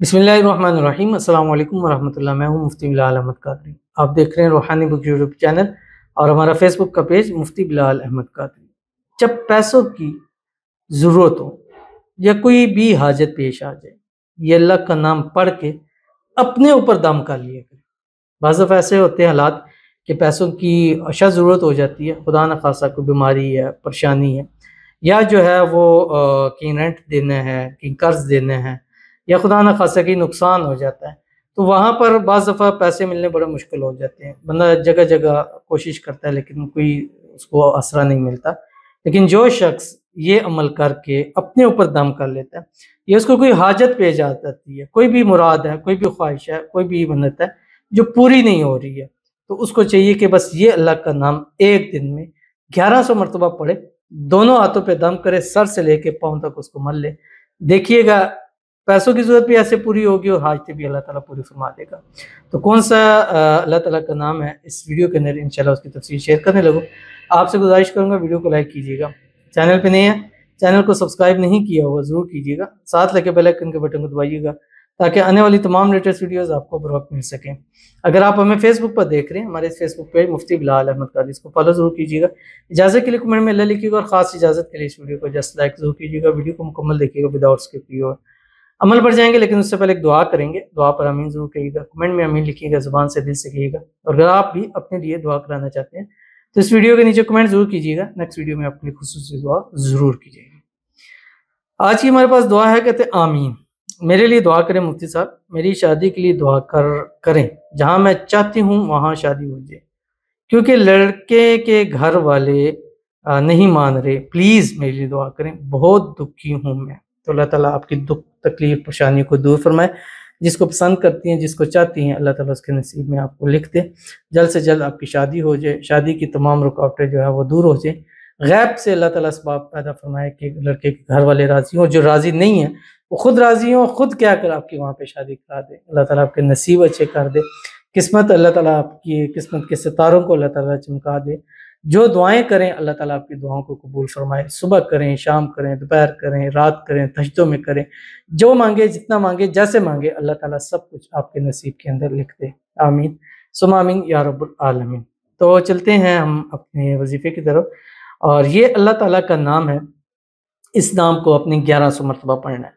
बिस्मिल्लाहिर्रहमानिर्रहीम। अस्सलाम वालेकुम वरहमतुल्लाह। मैं हूं मुफ्ती बिलाल अहमद कादरी। आप देख रहे हैं रूहानी बुक यूट्यूब चैनल और हमारा फेसबुक का पेज मुफ्ती बिलाल अहमद कादरी। जब पैसों की ज़रूरत हो या कोई भी हाजत पेश आ जाए, ये अल्लाह का नाम पढ़ के अपने ऊपर दम कर लिया करें। बाज़ दफ़ा ऐसे होते हैं हालात कि पैसों की अशद ज़रूरत हो जाती है, खुदा न खासा कोई बीमारी है, परेशानी है, या जो है वो कहीं रेंट देना है, कहीं कर्ज देना है, या खुदा न खासा कहीं नुकसान हो जाता है, तो वहाँ पर बाज़ दफ़ा पैसे मिलने बड़े मुश्किल हो जाते हैं। बंदा जगह जगह कोशिश करता है लेकिन कोई उसको आसरा नहीं मिलता। लेकिन जो शख्स ये अमल करके अपने ऊपर दम कर लेता है, या उसको कोई हाजत पेश आ जाती है, कोई भी मुराद है, कोई भी ख्वाहिश है, कोई भी मन्नत है जो पूरी नहीं हो रही है, तो उसको चाहिए कि बस ये अल्लाह का नाम एक दिन में 1100 मरतबा पढ़े, दोनों हाथों पे दम करे, सर से लेके पाँव तक उसको मल ले। देखिएगा पैसों की ज़रूरत भी ऐसे पूरी होगी और हाजतें भी अल्लाह ताला पूरी फरमा देगा। तो कौन सा अल्लाह ताला का नाम है, इस वीडियो के अंदर इंशाल्लाह उसकी तफसीर शेयर करने लगूँ। आपसे गुजारिश करूँगा वीडियो को लाइक कीजिएगा, चैनल पे नए हैं चैनल को सब्सक्राइब नहीं किया हुआ ज़रूर कीजिएगा, साथ लगे बेल आइकन के बटन को दबाइएगा ताकि आने वाली तमाम लेटेस्ट वीडियोज़ आपको बर वक्त मिल सकें। अगर आप हमें फेसबुक पर देख रहे हैं, हमारे इस फेसबुक पेज मुफ्ती बिलाल अहमद कादरी, इसको फॉलो ज़रूर कीजिएगा। इजाज़त के लिए कमेंट में अल्लाह लिखिएगा और ख़ास इजाज़त के लिए इस वीडियो को जस्ट लाइक ज़रूर कीजिएगा। वीडियो को मुकम्मल देखिएगा विदाउट स्किप किए हुए। अमल पर जाएंगे लेकिन उससे पहले एक दुआ करेंगे, दुआ पर आमीन ज़रूर कहिएगा, कमेंट में आमीन लिखिएगा, ज़ुबान से दिल से कहिएगा। और अगर आप भी अपने लिए दुआ कराना चाहते हैं तो इस वीडियो के नीचे कमेंट ज़रूर कीजिएगा, नेक्स्ट वीडियो में अपनी खुसूसी दुआ ज़रूर कीजिएगा। आज की हमारे पास दुआ है, कहते हैं आमीन। मेरे लिए दुआ करें मुफ्ती साहब, मेरी शादी के लिए दुआ करें, जहाँ मैं चाहती हूँ वहाँ शादी हो जाए, क्योंकि लड़के के घर वाले नहीं मान रहे, प्लीज़ मेरे लिए दुआ करें, बहुत दुखी हूँ मैं। तो अल्लाह ताला आपकी दुख तकलीफ परेशानी को दूर फरमाए। जिसको पसंद करती हैं, जिसको चाहती हैं, अल्लाह ताला उसके नसीब में आपको लिख दे, जल्द से जल्द आपकी शादी हो जाए, शादी की तमाम रुकावटें जो है वो दूर हो जाए। गैब से अल्लाह ताला असबाब पैदा फरमाए कि लड़के के घर वाले राज़ी हों, जो राज़ी नहीं हैं वो खुद राज़ी हों, खुद क्या कर आपकी वहाँ पे शादी करा दे। अल्लाह ताला आपके नसीब अच्छे कर दे, किस्मत अल्लाह ताला आपकी किस्मत के सितारों को अल्लाह ताला चमका दे। जो दुआएं करें अल्लाह ताला आपकी दुआओं को कबूल फरमाए। सुबह करें, शाम करें, दोपहर करें, रात करें, तहज्जुद में करें, जो मांगे, जितना मांगे, जैसे मांगे, अल्लाह ताला सब कुछ आपके नसीब के अंदर लिख दे। आमीन सुम्मा आमीन या रब्बुल आलमीन। तो चलते हैं हम अपने वजीफे की तरफ, और ये अल्लाह ताला का नाम है, इस नाम को अपने 1100 मरतबा पढ़ना है।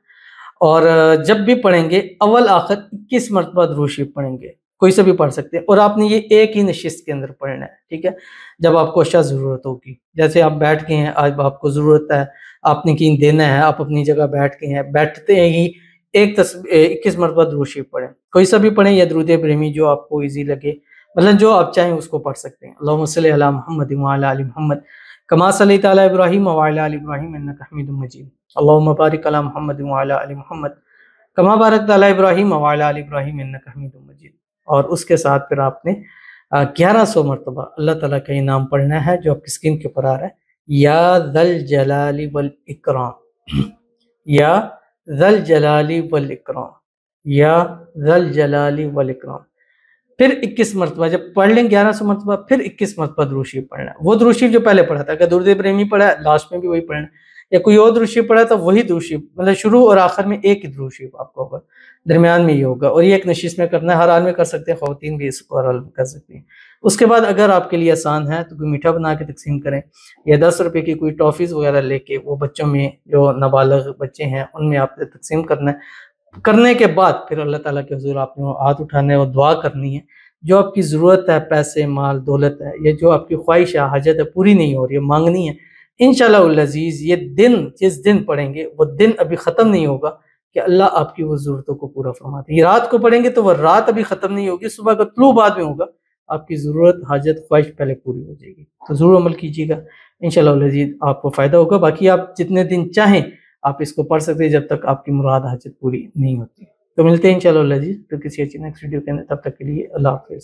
और जब भी पढ़ेंगे अव्वल आखिर 21 मरतबा दुरूद शरीफ पढ़ेंगे, कोई से भी पढ़ सकते हैं, और आपने ये एक ही नशिस्त के अंदर पढ़ना है, ठीक है। जब आपको अच्छा ज़रूरत होगी, जैसे आप बैठ गए हैं, आज आपको ज़रूरत है, आपने कहीं देना है, आप अपनी जगह बैठ गए हैं, बैठते ही 21 मरतबा दुरूद शरीफ पढ़ें, कोई सा भी पढ़ें, या दुरूद इब्राहिमी जो आपको ईजी लगे, मतलब जो आप चाहें उसको पढ़ सकते हैं। अल्लाहुम्मा सल्लि अला मुहम्मद व अला आलि मुहम्मद कमा सल्लैता अला इब्राहीम व अला आलि इब्राहीम इन्नका हमीदुम मजीद। अल्लाहुम्मा बारिक अला मुहम्मद व अला आलि मुहम्मद कमा बारकता अला इब्राहीम व अला आलि इब्राहीम इन्नका हमीदुम मजीद। और उसके साथ फिर आपने 1100 मरतबा अल्लाह ताला का इनाम पढ़ना है जो आपकी स्क्रीन के ऊपर आ रहा है, या ज़ल जलाली वल इकराम, या ज़ल जलाली वल इकराम, या ज़ल जलाली वल इकराम। फिर 21 मरतबा जब पढ़ लें 1100 मरतबा, फिर 21 मरतबा दुरूद शरीफ पढ़ना है, वो दुरूद शरीफ जो पहले पढ़ा था। अगर दुरूद इब्राहिमी पढ़ा है, लास्ट में भी वही पढ़ना है, या कोई और दुरूद शरीफ पढ़ा तो वही दुरूद शरीफ, मतलब शुरू और आखिर में एक ही दुरूद शरीफ आपको होगा, दरमियान में ये होगा। और ये एक नशिश में करना है, हर हाल में कर सकते हैं, ख़वातीन भी इसको हर हाल में कर सकती हैं। उसके बाद अगर आपके लिए आसान है तो कोई मीठा बना के तकसीम करें, या 10 रुपये की कोई टॉफ़ीज़ वगैरह लेके वो बच्चों में, जो नाबालिग बच्चे हैं, उनमें आपने तकसीम करना है। करने के बाद फिर अल्लाह ताला के हुज़ूर आपने हाथ उठाने और दुआ करनी है। जो आपकी ज़रूरत है, पैसे, माल, दौलत है, या जो आपकी ख्वाहिश है, हाजत है, पूरी नहीं हो रही है, मांगनी है, इंशाअल्लाह अज़ीज़ ये दिन, जिस दिन पढ़ेंगे वो दिन अभी ख़त्म नहीं होगा कि अल्लाह आपकी वो ज़रूरतों को पूरा फरमाते हैं। ये रात को पढ़ेंगे तो वह रात अभी ख़त्म नहीं होगी, सुबह का तुलू बाद में होगा, आपकी ज़रूरत, हाजत, ख्वाहिश पहले पूरी हो जाएगी। तो ज़रूर अमल कीजिएगा, इंशाअल्लाह अज़ीज़ आपको फ़ायदा होगा। बाकी आप जितने दिन चाहें आप इसको पढ़ सकते हैं, जब तक आपकी मुराद, हाजत पूरी नहीं होती। तो मिलते हैं इंशाअल्लाह अज़ीज़ फिर किसी अच्छी नेक्स्ट वीडियो के अंदर, तब तक के लिए अल्लाह हाफ़िज़।